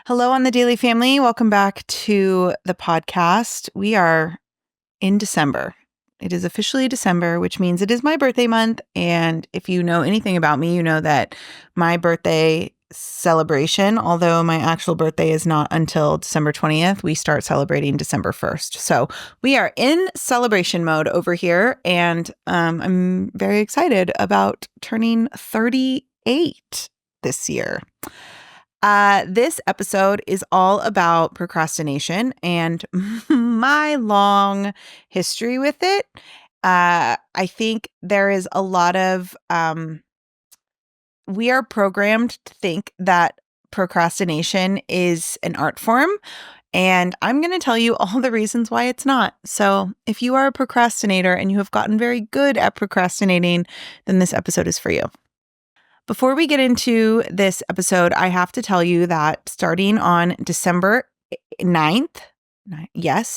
Hello on the Daily Family. Welcome back to the podcast. We are in December. It is officially December, which means it is my birthday month. And if you know anything about me, you know that my birthday celebration, although my actual birthday is not until December 20th, we start celebrating December 1st. So we are in celebration mode over here. And I'm very excited about turning 38 this year. This episode is all about procrastination and my long history with it. I think there is a lot of, we are programmed to think that procrastination is an art form. And I'm going to tell you all the reasons why it's not. So if you are a procrastinator and you have gotten very good at procrastinating, then this episode is for you. Before we get into this episode, I have to tell you that starting on December 9th,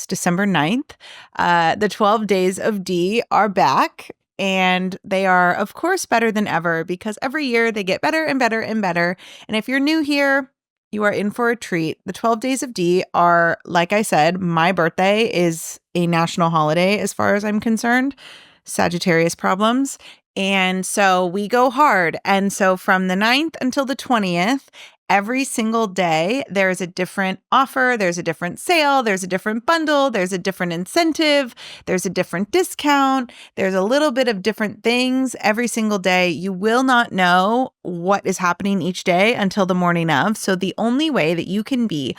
December 9th, the 12 Days of D are back. And they are, of course, better than ever because every year they get better and better and better. And if you're new here, you are in for a treat. The 12 Days of D are, like I said, my birthday is a national holiday as far as I'm concerned. Sagittarius problems. And so we go hard. And so from the 9th until the 20th, every single day, there's a different offer, there's a different sale, there's a different bundle, there's a different incentive, there's a different discount, there's a little bit of different things every single day. You will not know what is happening each day until the morning of. So the only way that you can be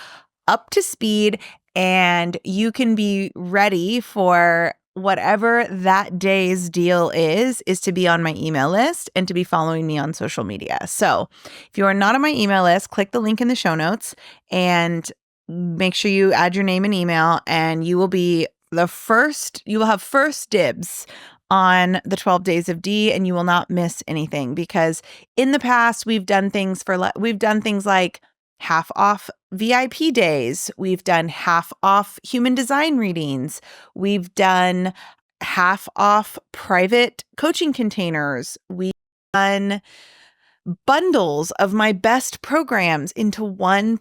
up to speed and you can be ready for whatever that day's deal is to be on my email list and to be following me on social media. So if you are not on my email list, click the link in the show notes and make sure you add your name and email, and you will be you will have first dibs on the 12 Days of D, and you will not miss anything because in the past we've done things like half off VIP days. We've done half off human design readings. We've done half off private coaching containers. We've done bundles of my best programs into one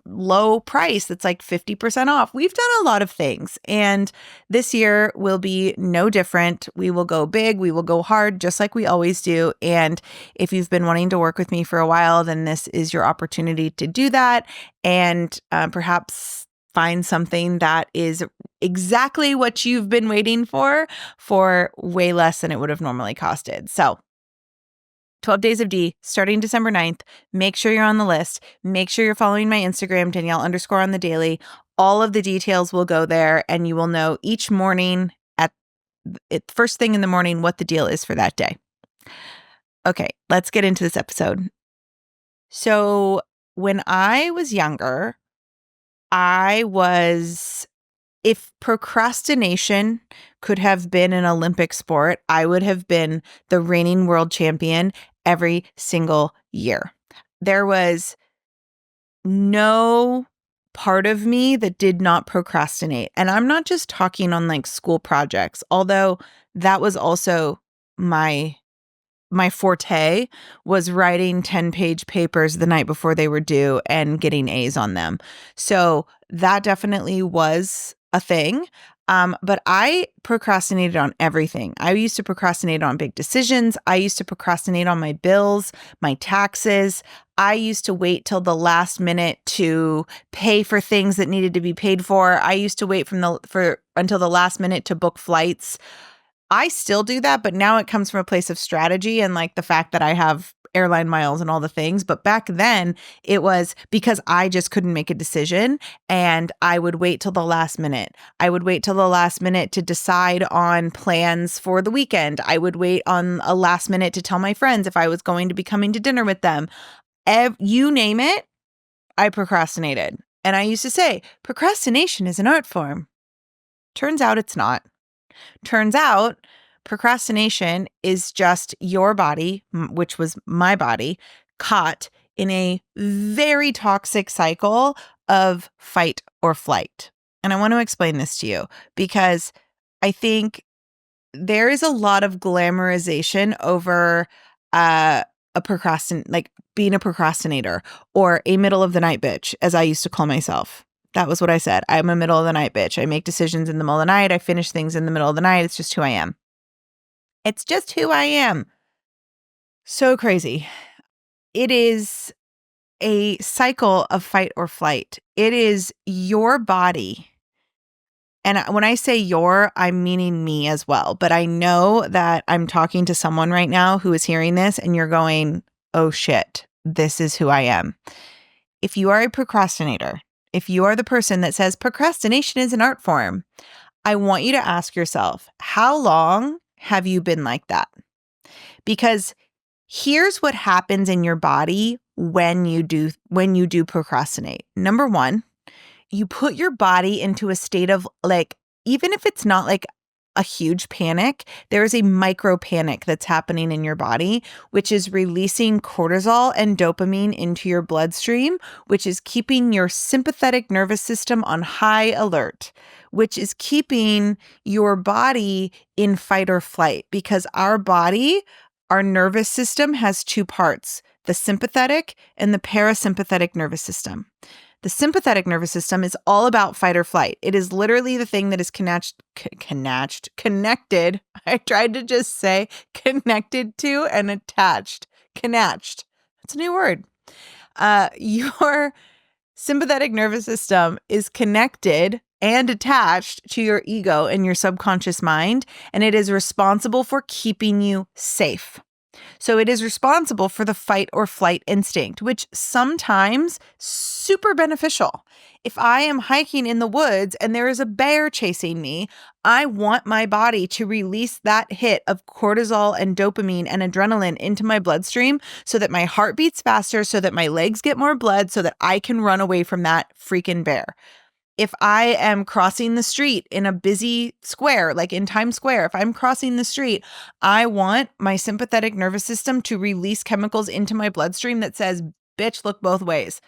low price that's like 50% off. We've done a lot of things, and this year will be no different. We will go big, we will go hard just like we always do. And if you've been wanting to work with me for a while, then this is your opportunity to do that and perhaps find something that is exactly what you've been waiting for way less than it would have normally costed. So 12 Days of D, starting December 9th. Make sure you're on the list. Make sure you're following my Instagram, Danielle_on_the_daily. All of the details will go there, and you will know each morning first thing in the morning what the deal is for that day. Okay, let's get into this episode. So when I was younger, if procrastination could have been an Olympic sport, I would have been the reigning world champion every single year. There was no part of me that did not procrastinate. And I'm not just talking on like school projects, although that was also my forte was writing 10-page papers the night before they were due and getting A's on them. So that definitely was a thing. But I procrastinated on everything. I used to procrastinate on big decisions. I used to procrastinate on my bills, my taxes. I used to wait till the last minute to pay for things that needed to be paid for. I used to wait until the last minute to book flights. I still do that, but now it comes from a place of strategy and like the fact that I have airline miles and all the things. But back then it was because I just couldn't make a decision, and I would wait till the last minute. I would wait till the last minute to decide on plans for the weekend. I would wait on a last minute to tell my friends if I was going to be coming to dinner with them. You name it, I procrastinated. And I used to say, procrastination is an art form. Turns out it's not. Turns out procrastination is just your body, which was my body, caught in a very toxic cycle of fight or flight. And I want to explain this to you because I think there is a lot of glamorization over like being a procrastinator or a middle of the night bitch, as I used to call myself. That was what I said. I'm a middle of the night bitch. I make decisions in the middle of the night. I finish things in the middle of the night. It's just who I am. It's just who I am. So crazy. It is a cycle of fight or flight. It is your body. And when I say your, I'm meaning me as well. But I know that I'm talking to someone right now who is hearing this and you're going, oh shit, this is who I am. If you are a procrastinator, if you are the person that says procrastination is an art form, I want you to ask yourself, how long have you been like that? Because here's what happens in your body when you do procrastinate. Number one, you put your body into a state of like, even if it's not like a huge panic, there is a micro panic that's happening in your body, which is releasing cortisol and dopamine into your bloodstream, which is keeping your sympathetic nervous system on high alert, which is keeping your body in fight or flight, because our nervous system has two parts, the sympathetic and the parasympathetic nervous system. The sympathetic nervous system is all about fight or flight. It is literally the thing that is connected. I tried to just say connected to and attached. Connected. That's a new word. Your sympathetic nervous system is connected and attached to your ego and your subconscious mind, and it is responsible for keeping you safe. So it is responsible for the fight or flight instinct, which sometimes super beneficial. If I am hiking in the woods and there is a bear chasing me, I want my body to release that hit of cortisol and dopamine and adrenaline into my bloodstream so that my heart beats faster, so that my legs get more blood, so that I can run away from that freaking bear. If I am crossing the street in a busy square, like in Times Square, if I'm crossing the street, I want my sympathetic nervous system to release chemicals into my bloodstream that says, bitch, look both ways.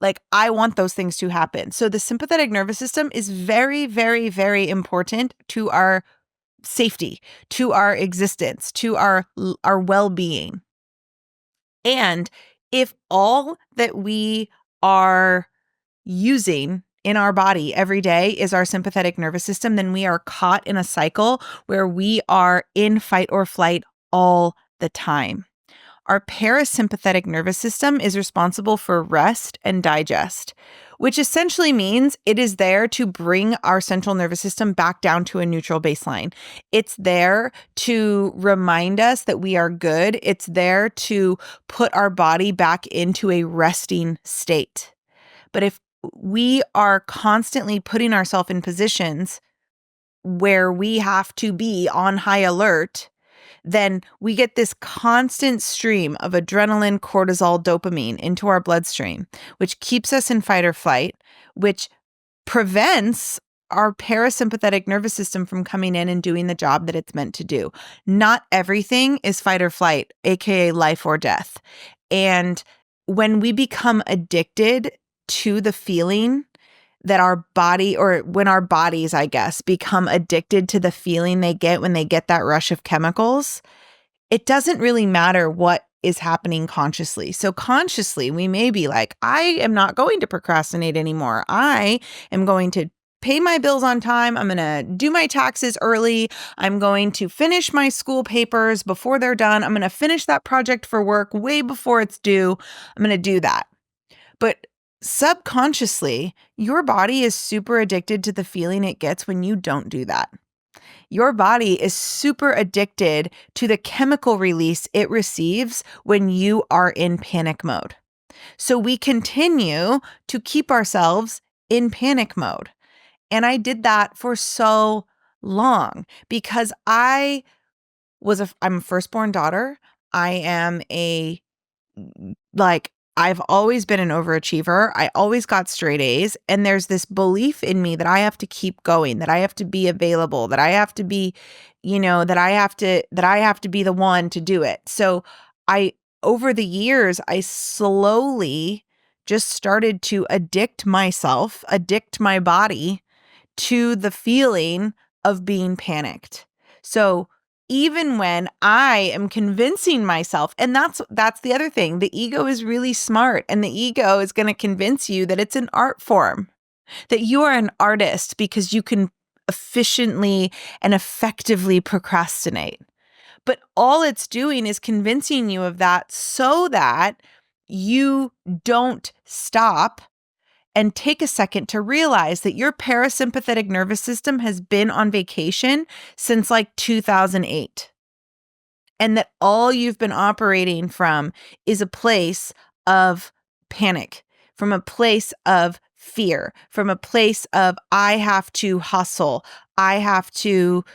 Like, I want those things to happen. So the sympathetic nervous system is very, very, very important to our safety, to our existence, to our well-being. And if all that we are using in our body every day is our sympathetic nervous system, then we are caught in a cycle where we are in fight or flight all the time. Our parasympathetic nervous system is responsible for rest and digest, which essentially means it is there to bring our central nervous system back down to a neutral baseline. It's there to remind us that we are good. It's there to put our body back into a resting state. But if we are constantly putting ourselves in positions where we have to be on high alert, then we get this constant stream of adrenaline, cortisol, dopamine into our bloodstream, which keeps us in fight or flight, which prevents our parasympathetic nervous system from coming in and doing the job that it's meant to do. Not everything is fight or flight, aka life or death. And when we become addicted to the feeling that our body, or when our bodies, I guess, become addicted to the feeling they get when they get that rush of chemicals, it doesn't really matter what is happening consciously. So consciously, we may be like, I am not going to procrastinate anymore. I am going to pay my bills on time. I'm going to do my taxes early. I'm going to finish my school papers before they're done. I'm going to finish that project for work way before it's due. I'm going to do that. But subconsciously, your body is super addicted to the feeling it gets when you don't do that. Your body is super addicted to the chemical release it receives when you are in panic mode. So we continue to keep ourselves in panic mode. And I did that for so long because I'm a firstborn daughter. I've always been an overachiever. I always got straight A's. And there's this belief in me that I have to keep going, that I have to be available, that I have to be, that I have to be the one to do it. So over the years, I slowly just started to addict my body to the feeling of being panicked. So even when I am convincing myself, and that's the other thing. The ego is really smart, and the ego is going to convince you that it's an art form, that you are an artist because you can efficiently and effectively procrastinate. But all it's doing is convincing you of that so that you don't stop and take a second to realize that your parasympathetic nervous system has been on vacation since like 2008. And that all you've been operating from is a place of panic, from a place of fear, from a place of, I have to hustle, I have to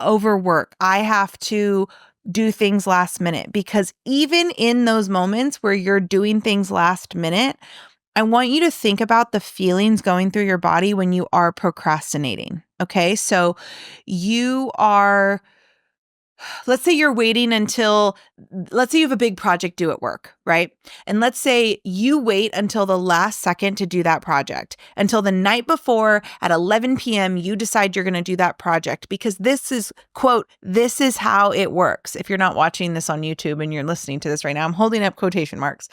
overwork, I have to do things last minute. Because even in those moments where you're doing things last minute, I want you to think about the feelings going through your body when you are procrastinating. Okay. So let's say you're waiting let's say you have a big project due at work, right? And let's say you wait until the last second to do that project, until the night before at 11 p.m., you decide you're going to do that project because this is, quote, this is how it works. If you're not watching this on YouTube and you're listening to this right now, I'm holding up quotation marks.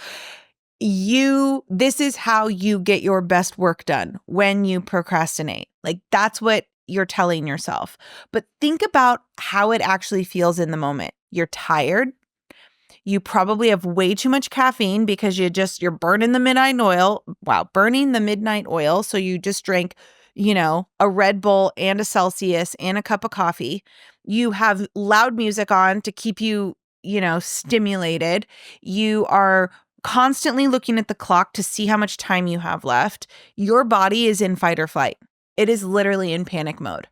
This is how you get your best work done when you procrastinate. Like that's what you're telling yourself. But think about how it actually feels in the moment. You're tired. You probably have way too much caffeine because you're burning the midnight oil. Wow, burning the midnight oil. So you just drank, a Red Bull and a Celsius and a cup of coffee. You have loud music on to keep you, stimulated. You are constantly looking at the clock to see how much time you have left. Your body is in fight or flight. It is literally in panic mode.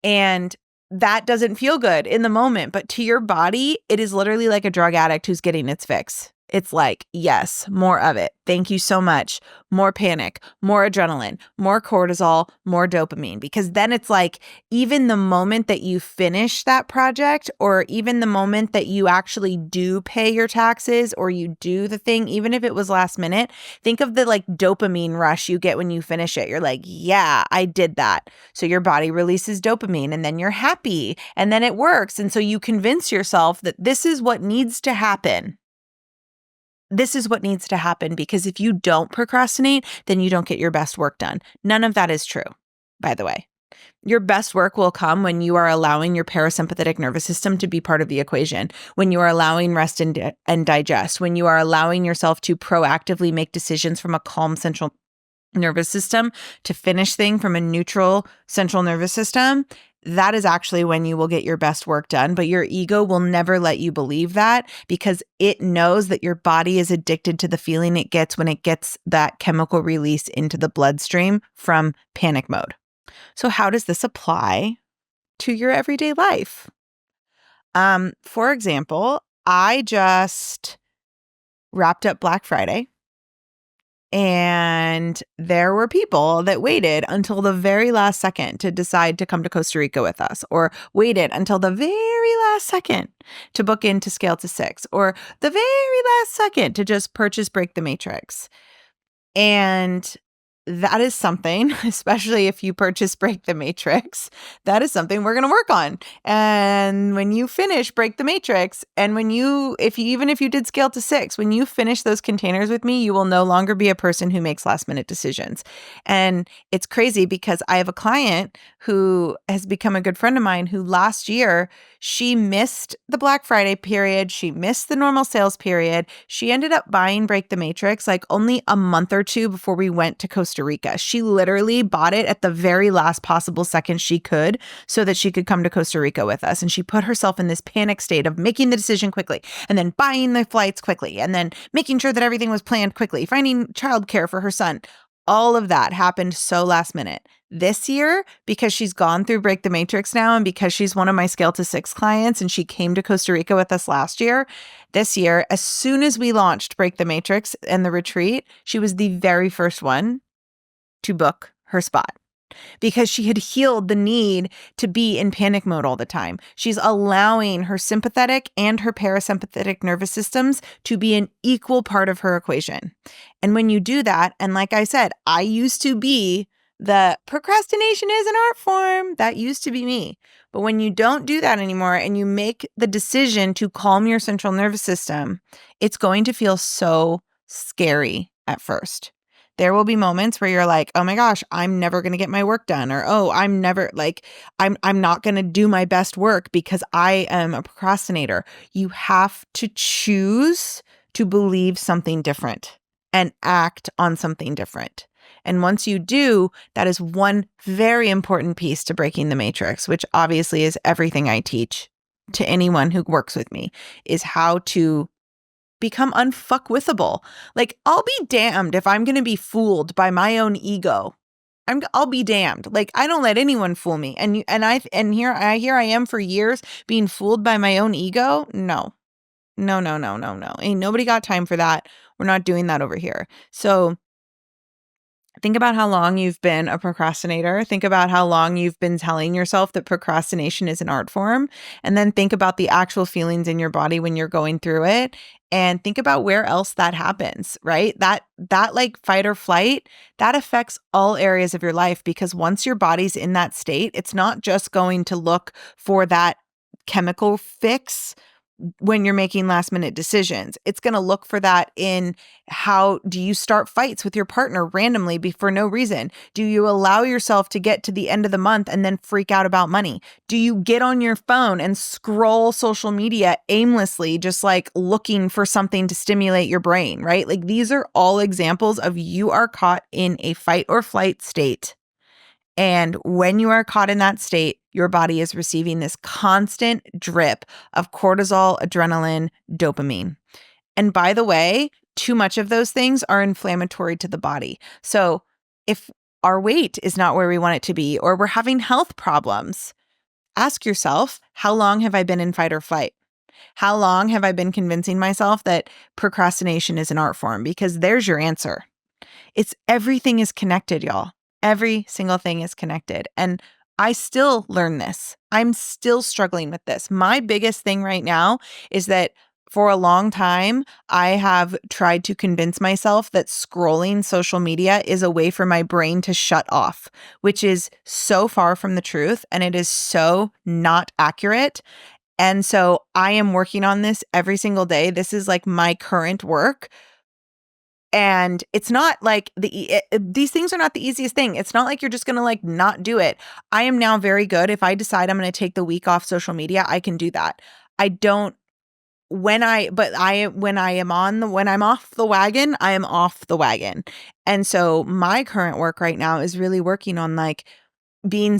And that doesn't feel good in the moment, but to your body, it is literally like a drug addict who's getting its fix. It's like, yes, more of it. Thank you so much. More panic, more adrenaline, more cortisol, more dopamine. Because then it's like, even the moment that you finish that project, or even the moment that you actually do pay your taxes or you do the thing, even if it was last minute, think of the like dopamine rush you get when you finish it. You're like, yeah, I did that. So your body releases dopamine and then you're happy and then it works. And so you convince yourself that this is what needs to happen. This is what needs to happen, because if you don't procrastinate, then you don't get your best work done. None of that is true, by the way. Your best work will come when you are allowing your parasympathetic nervous system to be part of the equation, when you are allowing rest and digest, when you are allowing yourself to proactively make decisions from a calm central nervous system to finish things from a neutral central nervous system. That is actually when you will get your best work done. But your ego will never let you believe that, because it knows that your body is addicted to the feeling it gets when it gets that chemical release into the bloodstream from panic mode. So how does this apply to your everyday life? For example, I just wrapped up Black Friday. And there were people that waited until the very last second to decide to come to Costa Rica with us, or waited until the very last second to book into Scale to 6, or the very last second to just purchase Break the Matrix. And that is something, especially if you purchase Break the Matrix, that is something we're going to work on. And when you finish Break the Matrix, and even if you did Scale to 6, when you finish those containers with me, you will no longer be a person who makes last minute decisions. And it's crazy because I have a client who has become a good friend of mine who last year, she missed the Black Friday period. She missed the normal sales period. She ended up buying Break the Matrix like only a month or two before we went to Costa Rica. She literally bought it at the very last possible second she could so that she could come to Costa Rica with us. And she put herself in this panic state of making the decision quickly, and then buying the flights quickly, and then making sure that everything was planned quickly, finding childcare for her son. All of that happened so last minute. This year, because she's gone through Break the Matrix now, and because she's one of my Scale to 6 clients and she came to Costa Rica with us last year, this year, as soon as we launched Break the Matrix and the retreat, she was the very first one to book her spot, because she had healed the need to be in panic mode all the time. She's allowing her sympathetic and her parasympathetic nervous systems to be an equal part of her equation. And when you do that, and like I said, I used to be The procrastination is an art form. That used to be me. But when you don't do that anymore and you make the decision to calm your central nervous system, it's going to feel so scary at first. There will be moments where you're like, "Oh my gosh, I'm never going to get my work done," or "Oh, I'm not going to do my best work because I am a procrastinator." You have to choose to believe something different and act on something different. And once you do, that is one very important piece to breaking the matrix, which obviously is everything I teach to anyone who works with me, is how to become unfuckwithable. Like, I'll be damned if I'm going to be fooled by my own ego. I'll be damned. Like, I don't let anyone fool me. And here I am for years being fooled by my own ego. No. No, no, no, no, no. Ain't nobody got time for that. We're not doing that over here. So think about how long you've been a procrastinator. Think about how long you've been telling yourself that procrastination is an art form. And then think about the actual feelings in your body when you're going through it. And think about where else that happens, right? That like fight or flight, that affects all areas of your life, because once your body's in that state, it's not just going to look for that chemical fix when you're making last minute decisions. It's going to look for that in how do you start fights with your partner randomly for no reason? Do you allow yourself to get to the end of the month and then freak out about money? Do you get on your phone and scroll social media aimlessly, just like looking for something to stimulate your brain, right? Like, these are all examples of you are caught in a fight or flight state. And when you are caught in that state, your body is receiving this constant drip of cortisol, adrenaline, dopamine. And by the way, too much of those things are inflammatory to the body. So if our weight is not where we want it to be, or we're having health problems, ask yourself, how long have I been in fight or flight? How long have I been convincing myself that procrastination is an art form? Because there's your answer. Everything is connected, y'all. Every single thing is connected. And I still learn this. I'm still struggling with this. My biggest thing right now is that for a long time, I have tried to convince myself that scrolling social media is a way for my brain to shut off, which is so far from the truth. And it is so not accurate. And so I am working on this every single day. This is like my current work. And it's not like these things are not the easiest thing. It's not like you're just going to like not do it. I am now very good. If I decide I'm going to take the week off social media, I can do that. I don't when I'm off the wagon, I am off the wagon. And so my current work right now is really working on like being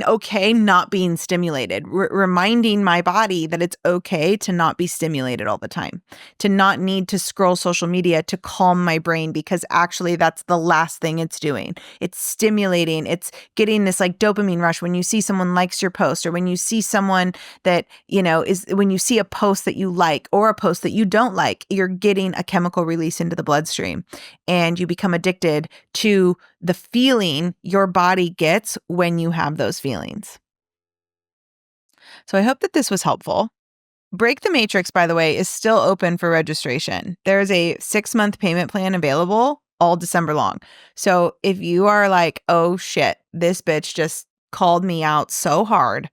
okay not being stimulated, reminding my body that it's okay to not be stimulated all the time, to not need to scroll social media to calm my brain, because actually that's the last thing it's doing. It's stimulating. It's getting this like dopamine rush when you see someone likes your post, or when you see someone that, when you see a post that you like or a post that you don't like, you're getting a chemical release into the bloodstream, and you become addicted to the feeling your body gets when you have those feelings. So I hope that this was helpful. Break the Matrix, by the way, is still open for registration. There's a 6-month payment plan available all December long. So if you are like, oh shit, this bitch just called me out so hard,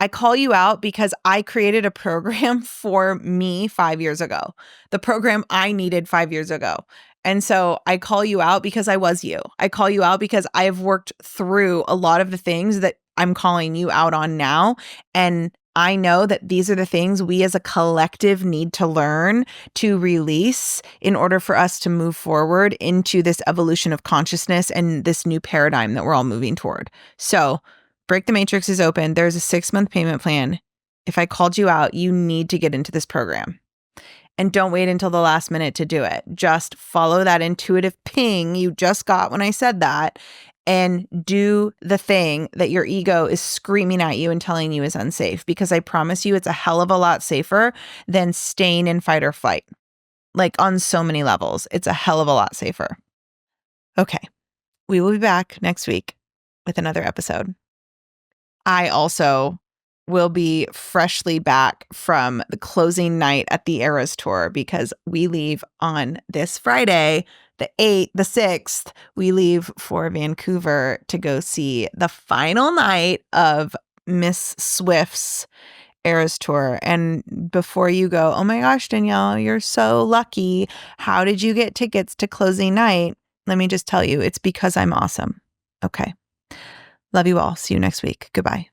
I call you out because I created a program for me 5 years ago, the program I needed 5 years ago. And so I call you out because I was you. I call you out because I have worked through a lot of the things that I'm calling you out on now. And I know that these are the things we as a collective need to learn to release in order for us to move forward into this evolution of consciousness and this new paradigm that we're all moving toward. So Break the Matrix is open. There's a 6-month payment plan. If I called you out, you need to get into this program. And don't wait until the last minute to do it. Just follow that intuitive ping you just got when I said that, and do the thing that your ego is screaming at you and telling you is unsafe. Because I promise you, it's a hell of a lot safer than staying in fight or flight. Like, on so many levels, it's a hell of a lot safer. Okay, we will be back next week with another episode. I also will be freshly back from the closing night at the Eras Tour because we leave on this Friday, the 6th. We leave for Vancouver to go see the final night of Miss Swift's Eras Tour. And before you go, oh my gosh, Danielle, you're so lucky. How did you get tickets to closing night? Let me just tell you, it's because I'm awesome. Okay. Love you all. See you next week. Goodbye.